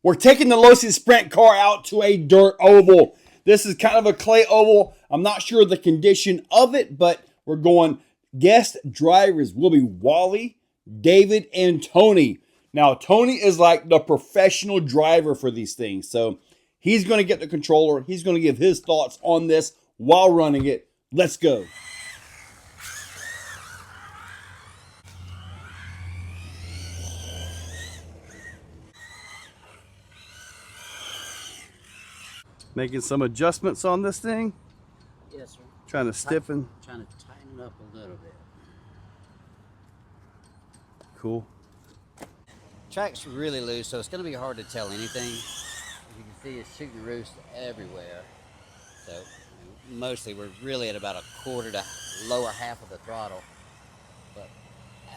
We're taking the Losi Sprint car out to a dirt oval. This is kind of a clay oval. I'm not sure of the condition of it, but we're going. Guest drivers will be Wally, David, and Tony. Now, Tony is like the professional driver for these things. So he's going to get the controller. He's going to give his thoughts on this while running it. Let's go. Making some adjustments on this thing. Yes, sir. Trying to stiffen. Trying to tighten it up a little bit. Cool. Track's really loose, so it's going to be hard to tell anything. As you can see, it's shooting roost everywhere. So mostly we're really at about a quarter to lower half of the throttle. But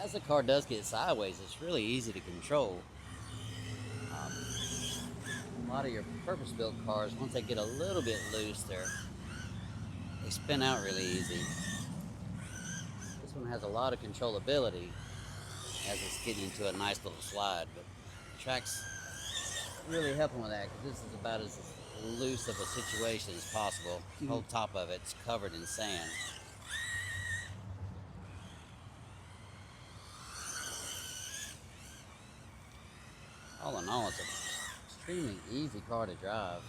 as the car does get sideways, it's really easy to control. A lot of your purpose-built cars, once they get a little bit loose, they spin out really easy. This one has a lot of controllability as it's getting into a nice little slide, but the track's really helping with that because this is about as loose of a situation as possible. The whole top of it's covered in sand. All in all, it's an extremely easy car to drive.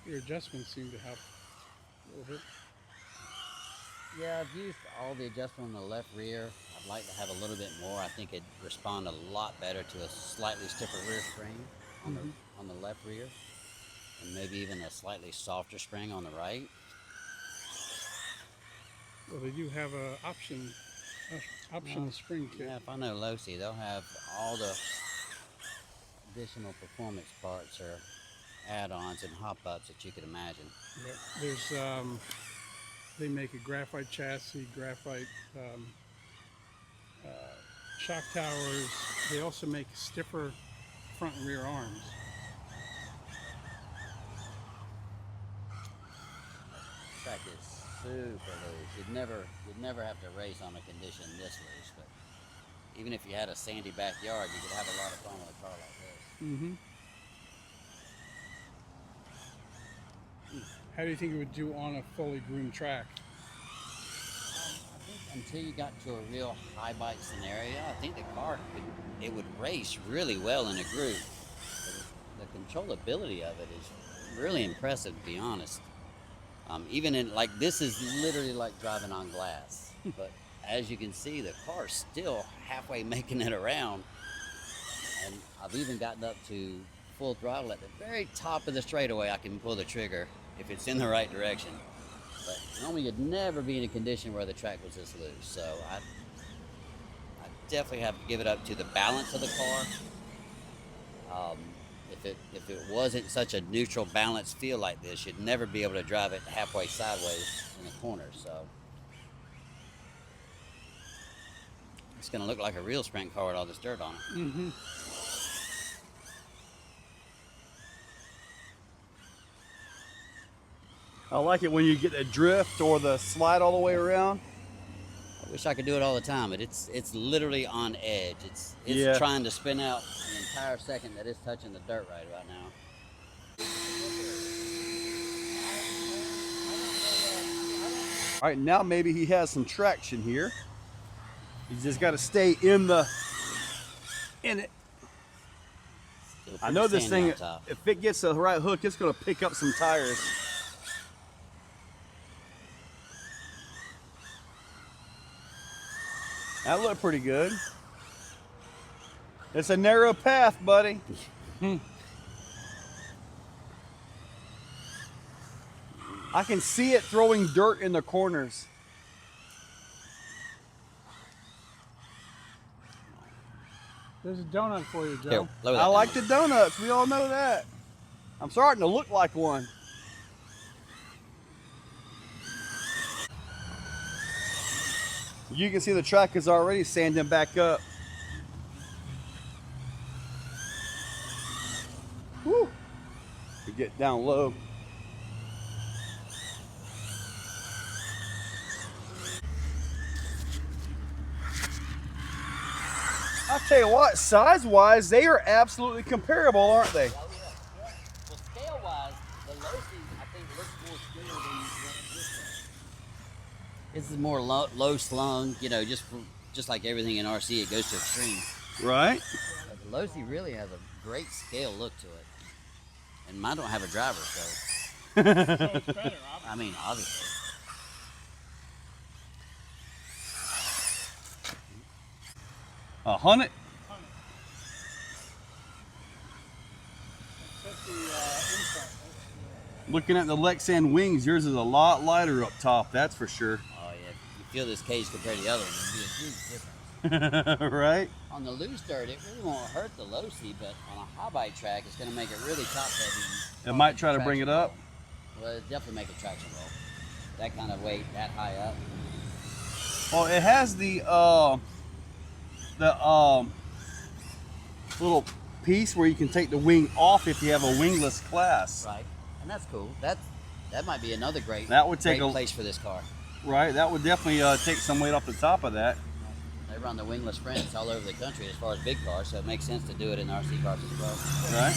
Your adjustments seem to help a little bit. Yeah, I've used all the adjustment on the left rear. I'd like to have a little bit more. I think it'd respond a lot better to a slightly stiffer rear spring on the left rear, and maybe even a slightly softer spring on the right. Well, they do have a optional spring kit. Yeah, if I know Losi, they'll have all the additional performance parts or add-ons and hop-ups that you could imagine. Yep. There's they make a graphite chassis, graphite shock towers. They also make stiffer front and rear arms. Track is super loose. You'd never have to race on a condition this loose, but even if you had a sandy backyard, you could have a lot of fun with a car like this. Mm-hmm. How do you think it would do on a fully groomed track? I think until you got to a real high bite scenario, I think the car would race really well in a groove. The controllability of it is really impressive, to be honest. Even in, like, this is literally like driving on glass, but as you can see, the car's still halfway making it around, and I've even gotten up to full throttle at the very top of the straightaway. I can pull the trigger if it's in the right direction, but normally you'd never be in a condition where the track was this loose. So I definitely have to give it up to the balance of the car. If it wasn't such a neutral, balanced feel like this, you'd never be able to drive it halfway sideways in the corner. So it's going to look like a real sprint car with all this dirt on it. Mm-hmm. I like it when you get a drift or the slide all the way around. I wish I could do it all the time, but it's literally on edge. It's Yeah. trying to spin out the entire second that it's touching the dirt right now. All right, now maybe he has some traction here. He's just got to stay in it. Still I know this pretty sandy thing, on top. if it gets the right hook, it's going to pick up some tires. That looked pretty good. It's a narrow path, buddy. I can see it throwing dirt in the corners. There's a donut for you, Joe. Here, lower that I like down. the donuts. We all know that. I'm starting to look like one. You can see the track is already sanding back up. Woo. We get down low. I'll tell you what, size-wise, they are absolutely comparable, aren't they? Oh, yeah. Well, scale-wise, the Losi, I think, looks more scale than this one. This is more low slung, you know, just like everything in RC, it goes to extreme. Right. But the Losi really has a great scale look to it. And mine don't have a driver, so. So it's better, obviously. I mean, obviously. $100. That's the inside. Looking at the Lexan wings, yours is a lot lighter up top, that's for sure. Oh, yeah. You feel this cage compared to the other one, it'd be a huge difference. Right? On the loose dirt, it really won't hurt the Losi, but on a high bike track, it's going to make it really top heavy. It might try to bring it up. Well, it definitely make a traction roll. That kind of weight, that high up. Well, it has the little piece where you can take the wing off if you have a wingless class. Right, and that's cool. That might be another great, That would take great a place for this car. Right, that would definitely take some weight off the top of that. They run the wingless sprints all over the country as far as big cars, so it makes sense to do it in RC cars as well. Right?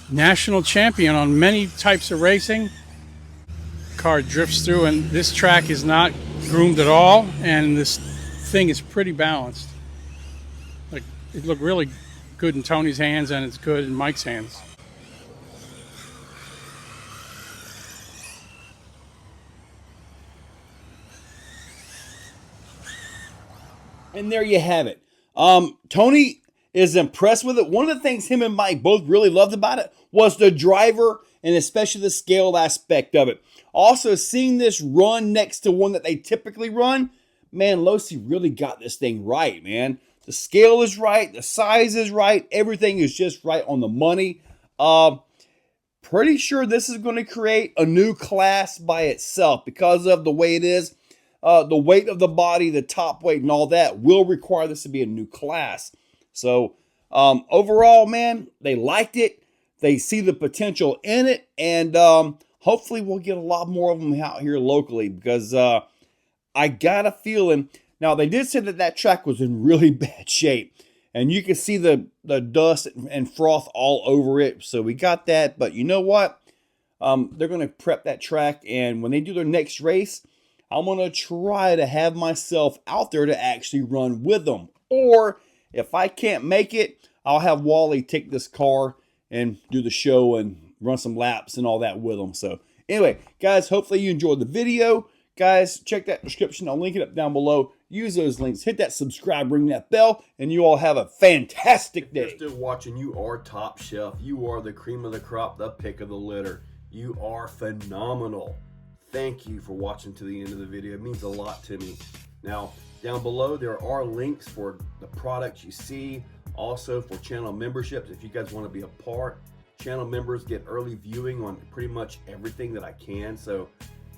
National champion on many types of racing. Car drifts through, and this track is not groomed at all, and this thing is pretty balanced. Like, it looked really good in Tony's hands, and it's good in Mike's hands. And there you have it. Tony is impressed with it. One of the things him and Mike both really loved about it was the driver and especially the scaled aspect of it. Also, seeing this run next to one that they typically run, man, Losi really got this thing right, man. The scale is right, the size is right, everything is just right on the money. Pretty sure this is going to create a new class by itself because of the way it is. The weight of the body, the top weight, and all that will require this to be a new class. So overall, man, they liked it. They see the potential in it, and hopefully we'll get a lot more of them out here locally because I got a feeling. Now, they did say that that track was in really bad shape, and you can see the dust and froth all over it. So we got that, but you know what? They're going to prep that track, and when they do their next race, I'm going to try to have myself out there to actually run with them. Or if I can't make it, I'll have Wally take this car and do the show and run some laps and all that with them. So anyway, guys, hopefully you enjoyed the video. Guys, check that description. I'll link it up down below. Use those links. Hit that subscribe, ring that bell, and you all have a fantastic day. If you're still watching, you are top shelf. You are the cream of the crop, the pick of the litter. You are phenomenal. Thank you for watching to the end of the video. It means a lot to me. Now, down below, there are links for the products you see. Also for channel memberships, if you guys want to be a part. Channel members get early viewing on pretty much everything that I can. So,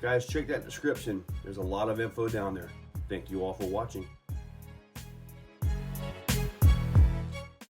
guys, check that description. There's a lot of info down there. Thank you all for watching.